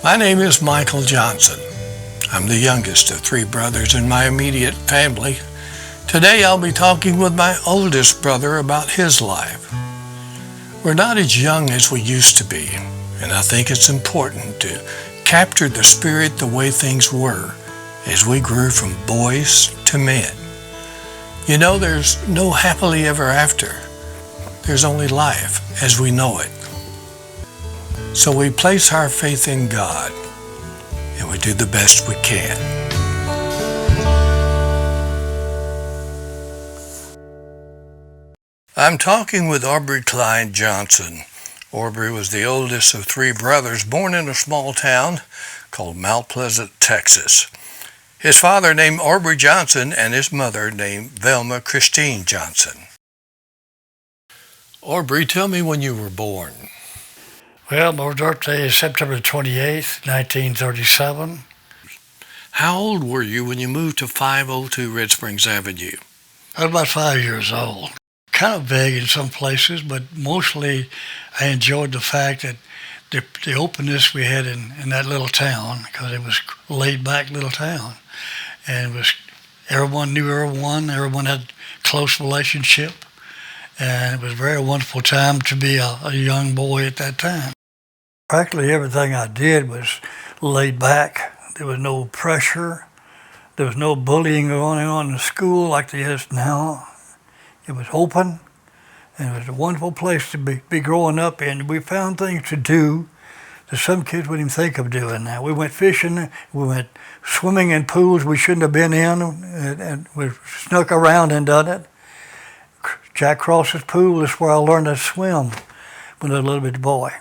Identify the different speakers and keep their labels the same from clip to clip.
Speaker 1: My name is Michael Johnson. I'm the youngest of three brothers in my immediate family. Today I'll be talking with my oldest brother about his life. We're not as young as we used to be, and I think it's important to capture the spirit the way things were as we grew from boys to men. You know, there's no happily ever after. There's only life as we know it. So we place our faith in God, and we do the best we can. I'm talking with Aubrey Clyde Johnson. Aubrey was the oldest of three brothers born in a small town called Mount Pleasant, Texas. His father named Aubrey Johnson and his mother named Velma Christine Johnson. Aubrey, tell me when you were born.
Speaker 2: Well, my birthday is September 28th, 1937.
Speaker 1: How old were you when you moved to 502 Red Springs Avenue?
Speaker 2: I was about 5 years old. Kind of vague in some places, but mostly I enjoyed the fact that the openness we had in that little town, because it was a laid-back little town. And it was, everyone knew everyone had a close relationship. And it was a very wonderful time to be a young boy at that time. Practically everything I did was laid back. There was no pressure. There was no bullying going on in school like there is now. It was open, and it was a wonderful place to be growing up in. We found things to do that some kids wouldn't even think of doing now. We went fishing, we went swimming in pools we shouldn't have been in, and we snuck around and done it. Jack Cross's pool is where I learned to swim when I was a little bit boy.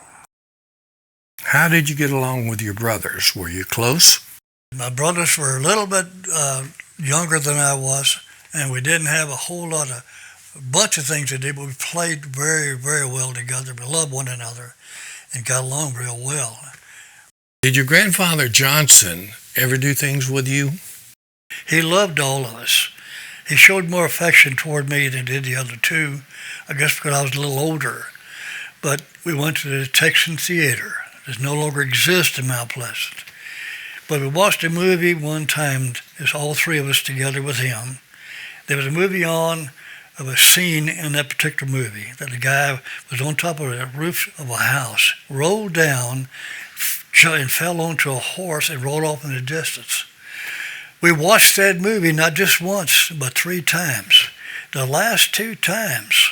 Speaker 1: How did you get along with your brothers? Were you close?
Speaker 2: My brothers were a little bit younger than I was, and we didn't have a bunch of things to do, but we played very, very well together. We loved one another and got along real well.
Speaker 1: Did your grandfather Johnson ever do things with you?
Speaker 2: He loved all of us. He showed more affection toward me than did the other two, I guess because I was a little older. But we went to the Texan Theater. It no longer exists in Mount Pleasant. But we watched a movie one time, it's all three of us together with him. There was a movie on of a scene in that particular movie that a guy was on top of the roof of a house, rolled down and fell onto a horse and rolled off in the distance. We watched that movie not just once, but 3 times. The last 2 times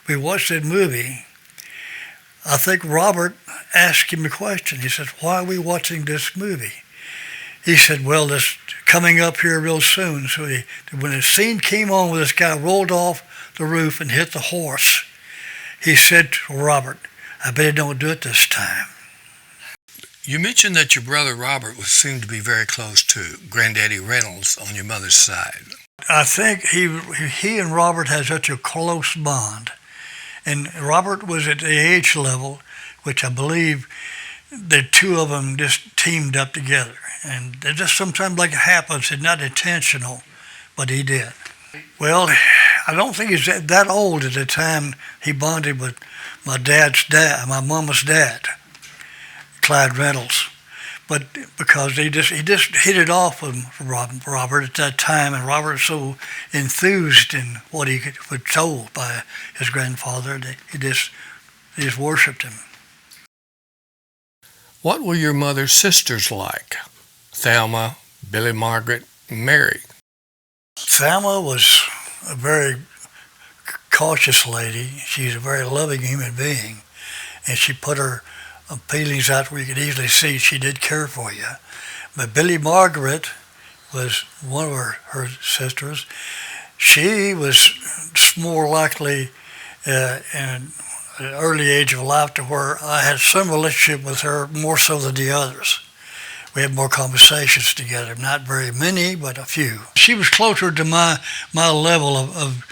Speaker 2: we watched that movie, I think Robert asked him a question. He said, "Why are we watching this movie?" He said, "Well, it's coming up here real soon." So when the scene came on where this guy rolled off the roof and hit the horse, he said to Robert, "I bet he don't do it this time."
Speaker 1: You mentioned that your brother Robert seemed to be very close to Granddaddy Reynolds on your mother's side.
Speaker 2: I think he and Robert had such a close bond. And Robert was at the age level, which I believe the two of them just teamed up together. And it just sometimes like it happens, it's not intentional, but he did. Well, I don't think he's that old at the time he bonded with my mama's dad, Clyde Reynolds. But because he just hit it off with Robert at that time, and Robert was so enthused in what he was told by his grandfather that he just worshipped him.
Speaker 1: What were your mother's sisters like? Thelma, Billy Margaret, and Mary.
Speaker 2: Thelma was a very cautious lady. She's a very loving human being, and she put her feelings out where you could easily see she did care for you. But Billy Margaret was one of her sisters. She was more likely in an early age of life to where I had some relationship with her more so than the others. We had more conversations together, not very many, but a few. She was closer to my level of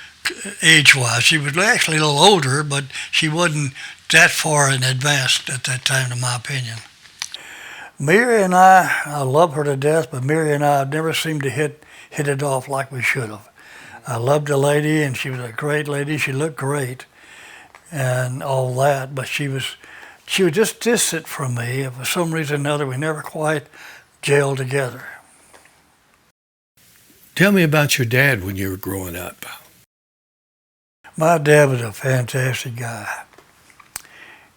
Speaker 2: age-wise. She was actually a little older, but she wasn't that far in advance at that time, in my opinion. Mary and I love her to death, but Mary and I never seemed to hit it off like we should have. I loved the lady, and she was a great lady. She looked great and all that, but she was She was just distant from me. For some reason or another, we never quite gelled together.
Speaker 1: Tell me about your dad when you were growing up.
Speaker 2: My dad was a fantastic guy.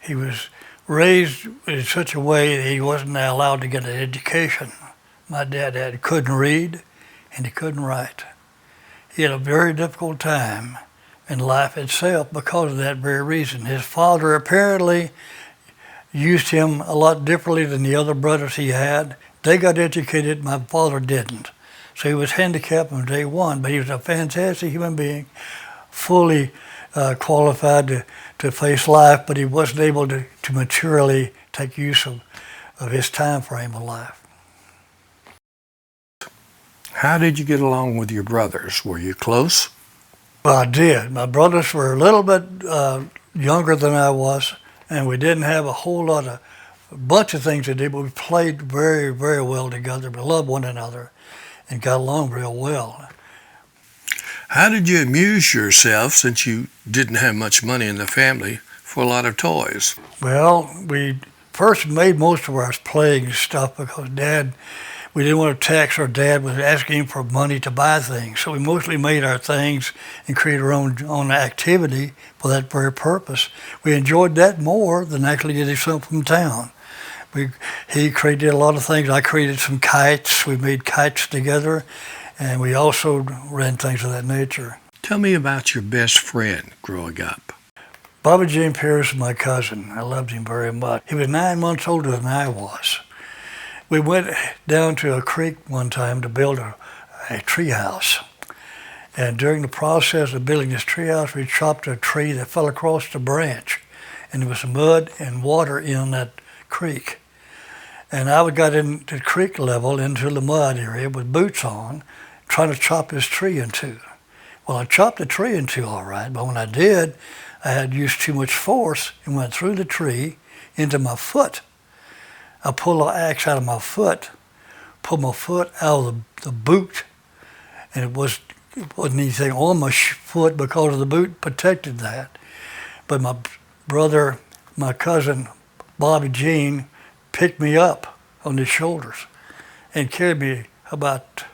Speaker 2: He was raised in such a way that he wasn't allowed to get an education. My dad couldn't read and he couldn't write. He had a very difficult time in life itself because of that very reason. His father apparently used him a lot differently than the other brothers he had. They got educated, my father didn't. So he was handicapped from day one, but he was a fantastic human being, fully qualified to face life, but he wasn't able to maturely take use of his time frame of life.
Speaker 1: How did you get along with your brothers? Were you close?
Speaker 2: Well, I did. My brothers were a little bit younger than I was, and we didn't have a bunch of things to do, but we played very, very well together. We loved one another and got along real well.
Speaker 1: How did you amuse yourself, since you didn't have much money in the family for a lot of toys?
Speaker 2: Well, we first made most of ours playing stuff because we didn't want to tax our dad with asking for money to buy things. So we mostly made our things and created our own activity for that very purpose. We enjoyed that more than actually getting something from town. He created a lot of things. I created some kites. We made kites together, and we also ran things of that nature.
Speaker 1: Tell me about your best friend growing up.
Speaker 2: Bobby Jane Pierce was my cousin. I loved him very much. He was 9 months older than I was. We went down to a creek one time to build a tree house. And during the process of building this tree house, we chopped a tree that fell across the branch. And there was mud and water in that creek. And I got into the creek level, into the mud area with boots on, trying to chop this tree in two. Well, I chopped the tree in two all right, but when I did, I had used too much force and went through the tree into my foot. I pulled the axe out of my foot, pulled my foot out of the boot, and it wasn't anything on my foot because of the boot protected that. But my cousin, Bobby Jean, picked me up on his shoulders and carried me about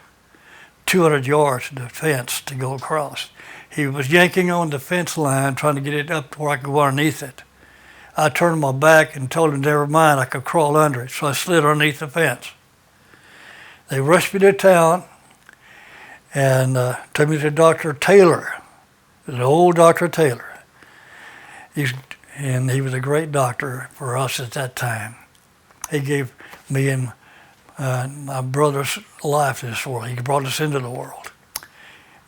Speaker 2: 200 yards to the fence to go across. He was yanking on the fence line, trying to get it up to where I could go underneath it. I turned my back and told him never mind, I could crawl under it, so I slid underneath the fence. They rushed me to town and took me to Dr. Taylor, the old Dr. Taylor. He was a great doctor for us at that time. He gave me and my brother's life in this world. He brought us into the world.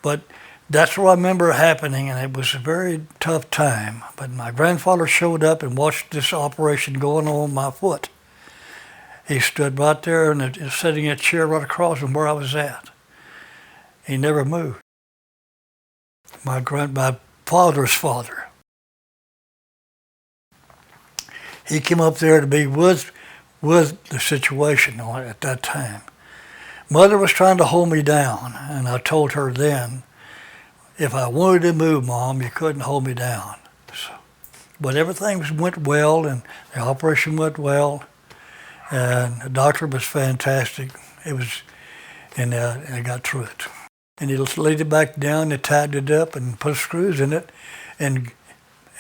Speaker 2: But that's what I remember happening, and it was a very tough time. But my grandfather showed up and watched this operation going on my foot. He stood right there and sitting in a chair right across from where I was at. He never moved. My father's father. He came up there to be with the situation at that time. Mother was trying to hold me down, and I told her then, if I wanted to move, Mom, you couldn't hold me down. But everything went well, and the operation went well, and the doctor was fantastic. And I got through it. And he laid it back down, and tied it up, and put screws in it, and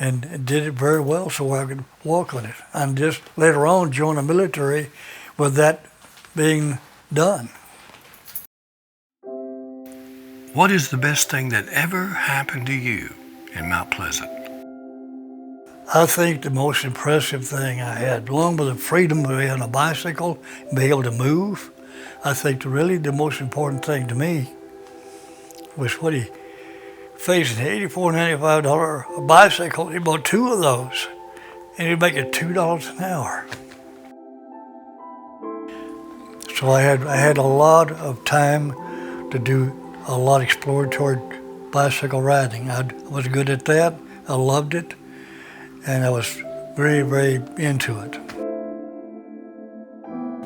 Speaker 2: did it very well so I could walk on it. And just later on joined the military with that being done.
Speaker 1: What is the best thing that ever happened to you in Mount Pleasant?
Speaker 2: I think the most impressive thing I had, along with the freedom of being on a bicycle and being able to move, I think the most important thing to me was what he faced an $84, $95 bicycle. He bought 2 of those, and he'd make it $2 an hour. So I had a lot of time to do a lot of exploratory bicycle riding. I was good at that. I loved it, and I was very, very into it.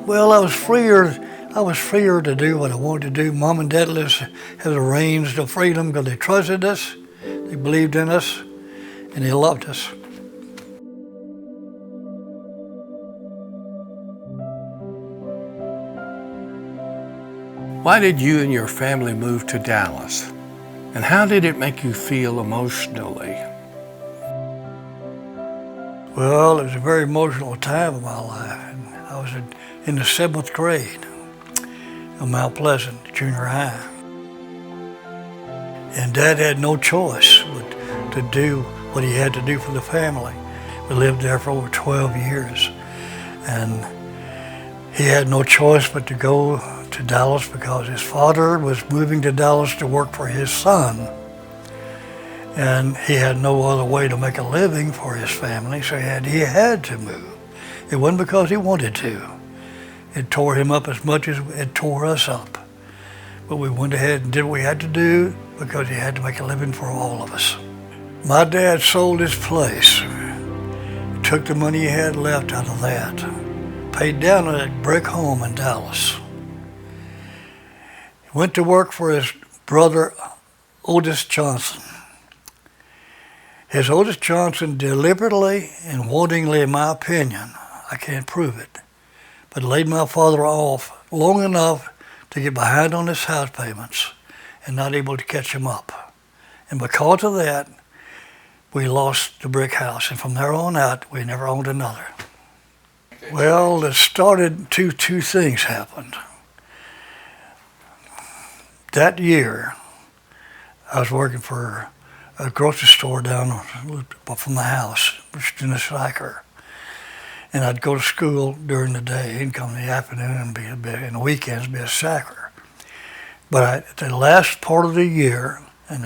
Speaker 2: Well, I was freer to do what I wanted to do. Mom and Dad had arranged the freedom because they trusted us, they believed in us, and they loved us.
Speaker 1: Why did you and your family move to Dallas? And how did it make you feel emotionally?
Speaker 2: Well, it was a very emotional time of my life. I was in the 7th grade of Mount Pleasant Junior High. And Dad had no choice but to do what he had to do for the family. We lived there for over 12 years. And he had no choice but to go to Dallas because his father was moving to Dallas to work for his son. And he had no other way to make a living for his family, so he had to move. It wasn't because he wanted to. It tore him up as much as it tore us up. But we went ahead and did what we had to do because he had to make a living for all of us. My dad sold his place, took the money he had left out of that, paid down on that brick home in Dallas. He went to work for his brother, Aubrey Johnson. His Aubrey Johnson deliberately and wantingly, in my opinion, I can't prove it, but laid my father off long enough to get behind on his house payments and not able to catch him up. And because of that, we lost the brick house. And from there on out, we never owned another. Well, it started, two things happened. That year, I was working for a grocery store down from the house, in a Syker. And I'd go to school during the day and come in the afternoon and be in the weekends be a sacker. But the last part of the year, and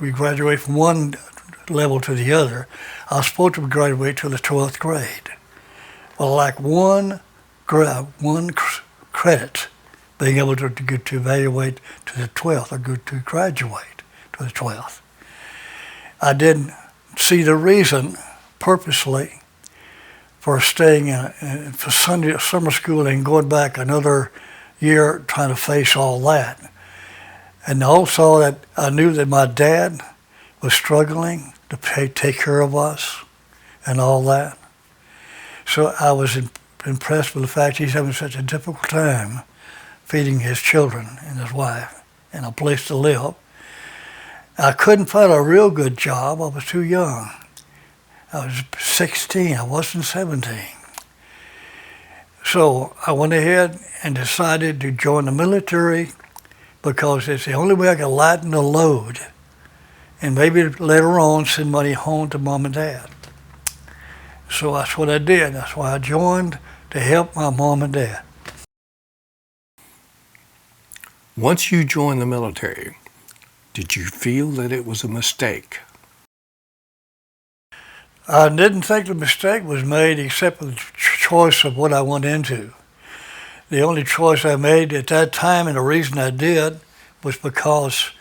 Speaker 2: we graduate from one level to the other, I was supposed to graduate to the 12th grade. Well, like one credit, being able to evaluate to the 12th or to graduate to the 12th. I didn't see the reason purposely for staying for summer school and going back another year trying to face all that. And also that I knew that my dad was struggling to take care of us and all that. So I was impressed with the fact he's having such a difficult time feeding his children and his wife and a place to live. I couldn't find a real good job. I was too young. I was 16. I wasn't 17. So I went ahead and decided to join the military because it's the only way I could lighten the load and maybe later on send money home to Mom and Dad. So that's what I did. That's why I joined, to help my Mom and Dad.
Speaker 1: Once you joined the military, did you feel that it was a mistake?
Speaker 2: I didn't think the mistake was made except for the choice of what I went into. The only choice I made at that time, and the reason I did, was because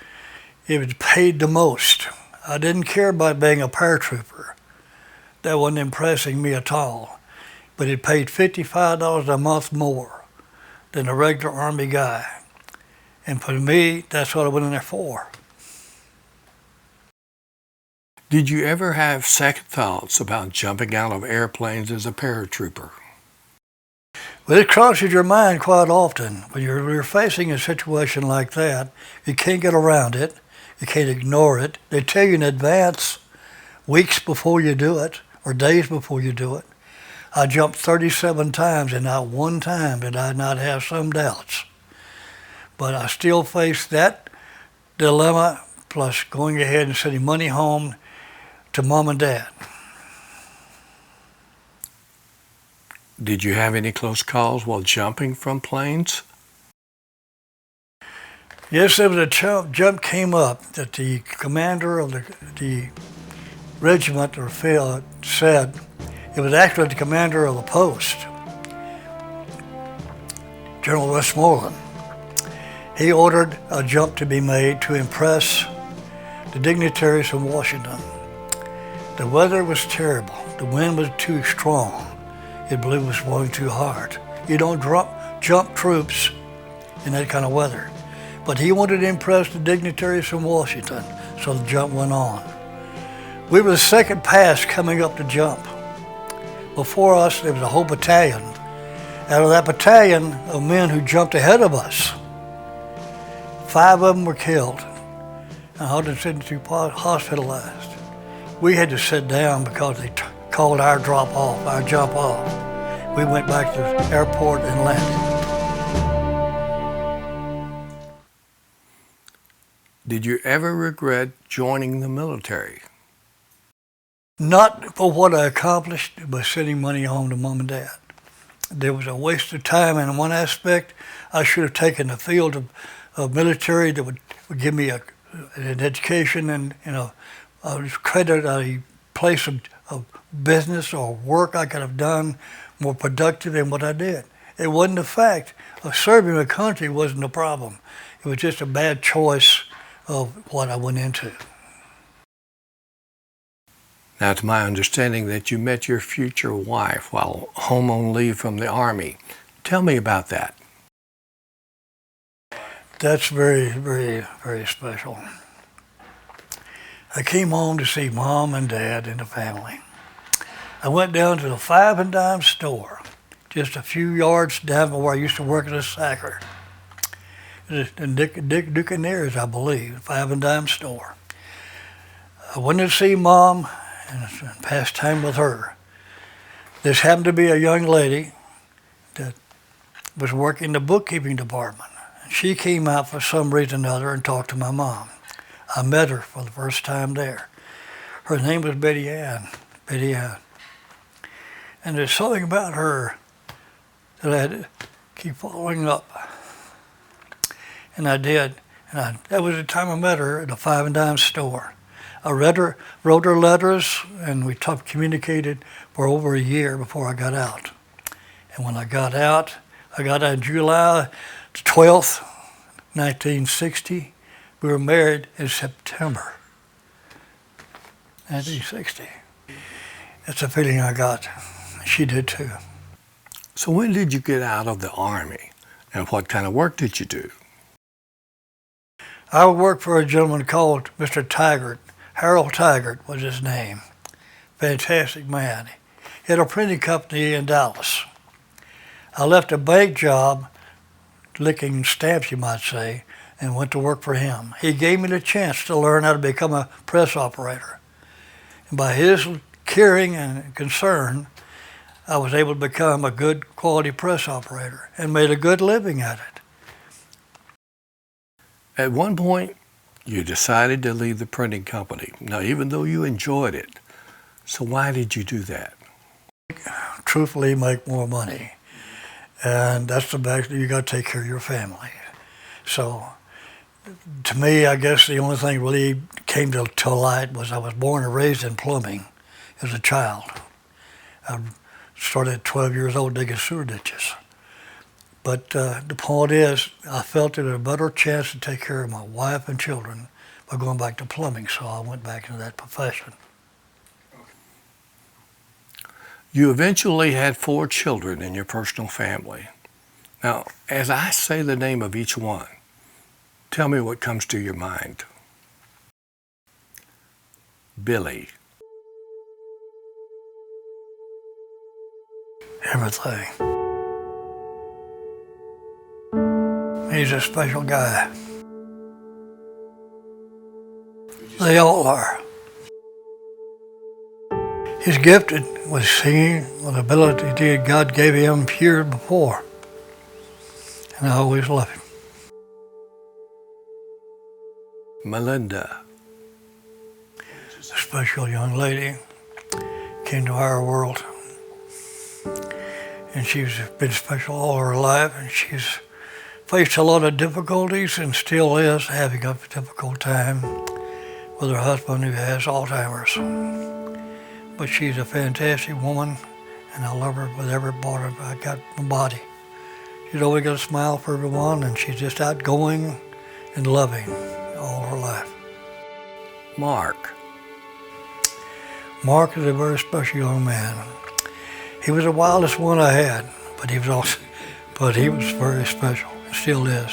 Speaker 2: it was paid the most. I didn't care about being a paratrooper. That wasn't impressing me at all. But it paid $55 a month more than a regular Army guy. And for me, that's what I went in there for.
Speaker 1: Did you ever have second thoughts about jumping out of airplanes as a paratrooper?
Speaker 2: Well, it crosses your mind quite often. When you're facing a situation like that, you can't get around it. You can't ignore it. They tell you in advance, weeks before you do it, or days before you do it. I jumped 37 times, and not one time did I not have some doubts. But I still faced that dilemma, plus going ahead and sending money home to Mom and Dad.
Speaker 1: Did you have any close calls while jumping from planes?
Speaker 2: Yes, there was a jump came up that the commander of the regiment or field said, it was actually the commander of the post, General Westmoreland. He ordered a jump to be made to impress the dignitaries from Washington. The weather was terrible. The wind was too strong. It blew was blowing too hard. You don't jump troops in that kind of weather. But he wanted to impress the dignitaries from Washington, so the jump went on. We were the second pass coming up to jump. Before us, there was a whole battalion. Out of that battalion of men who jumped ahead of us, 5 of them were killed, and 172 hospitalized. We had to sit down because they called our jump off. We went back to the airport and landed.
Speaker 1: Did you ever regret joining the military?
Speaker 2: Not for what I accomplished, but sending money home to Mom and Dad. There was a waste of time in one aspect. I should have taken the field of military that would give me an education and credit a place of business or work I could have done more productive than what I did. It wasn't the fact of serving the country wasn't the problem. It was just a bad choice of what I went into.
Speaker 1: Now, it's my understanding that you met your future wife while home on leave from the Army. Tell me about that.
Speaker 2: That's very, very, very special. I came home to see Mom and Dad and the family. I went down to the 5 and dime store, just a few yards down from where I used to work as a sacker. In Duke and Ayers, I believe, 5 and dime store. I went to see Mom and pass time with her. This happened to be a young lady that was working in the bookkeeping department. She came out for some reason or other and talked to my mom. I met her for the first time there. Her name was Betty Ann. And there's something about her that I had to keep following up. And I did. And that was the time I met her at the 5 and dime store. I wrote her letters, and we communicated for over a year before I got out. And when I got out July 12th, 1960. We were married in September 1960. That's a feeling I got. She did too.
Speaker 1: So when did you get out of the Army, and what kind of work did you do?
Speaker 2: I worked for a gentleman called Mr. Taggart. Harold Taggart was his name. Fantastic man. He had a printing company in Dallas. I left a bank job, licking stamps you might say, and went to work for him. He gave me the chance to learn how to become a press operator. And by his caring and concern, I was able to become a good quality press operator and made a good living at it.
Speaker 1: At one point, you decided to leave the printing company. Now, even though you enjoyed it, so why did you do that?
Speaker 2: Truthfully, make more money. And that's the best, you got to take care of your family. So, to me, I guess the only thing really came to light was I was born and raised in plumbing as a child. I started at 12 years old digging sewer ditches. But the point is, I felt it was a better chance to take care of my wife and children by going back to plumbing, so I went back into that profession.
Speaker 1: You eventually had 4 children in your personal family. Now, as I say the name of each one, tell me what comes to your mind. Billy.
Speaker 2: Everything. He's a special guy. They all are. He's gifted with singing, with ability that God gave him years before. And I always love him.
Speaker 1: Melinda.
Speaker 2: A special young lady came to our world. And she's been special all her life, and she's faced a lot of difficulties and still is having a difficult time with her husband who has Alzheimer's. But she's a fantastic woman, and I love her with every part of I got my body. She's always got a smile for everyone, and she's just outgoing and loving all her life.
Speaker 1: Mark.
Speaker 2: Mark is a very special young man. He was the wildest one I had, but he was very special, and still is.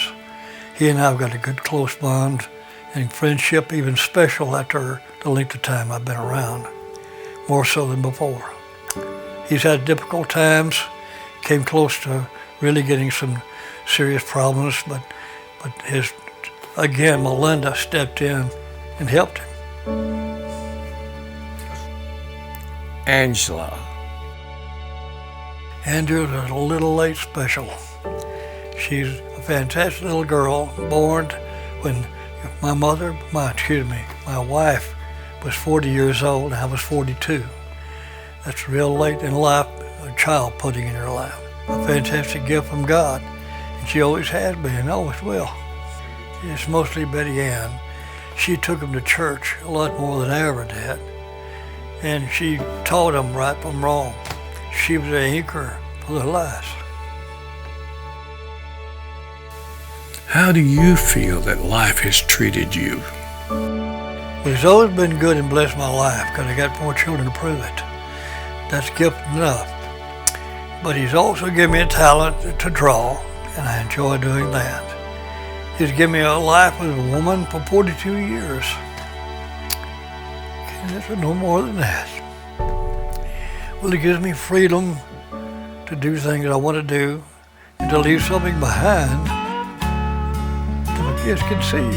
Speaker 2: He and I have got a good close bond and friendship, even special after the length of time I've been around, more so than before. He's had difficult times, came close to really getting some serious problems, but his again, Melinda stepped in and helped him.
Speaker 1: Angela.
Speaker 2: Angela's a little late special. She's a fantastic little girl, born when my wife was 40 years old and I was 42. That's real late in life, a child putting in her life. A fantastic gift from God, and she always has been and always will. It's mostly Betty Ann. She took them to church a lot more than I ever did, and she taught them right from wrong. She was an anchor for their lives.
Speaker 1: How do you feel that life has treated you?
Speaker 2: Well, he's always been good and blessed my life because I got 4 children to prove it. That's gift enough. But he's also given me a talent to draw, and I enjoy doing that. He's given me a life with a woman for 42 years. There's no more than that. Well, he gives me freedom to do things I want to do and to leave something behind that my kids can see.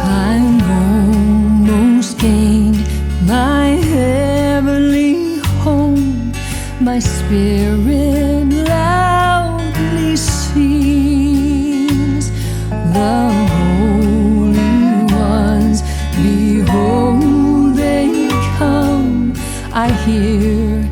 Speaker 3: I'm almost gained my heavenly home. My spirit loudly sings the holy ones. Behold, they come. I hear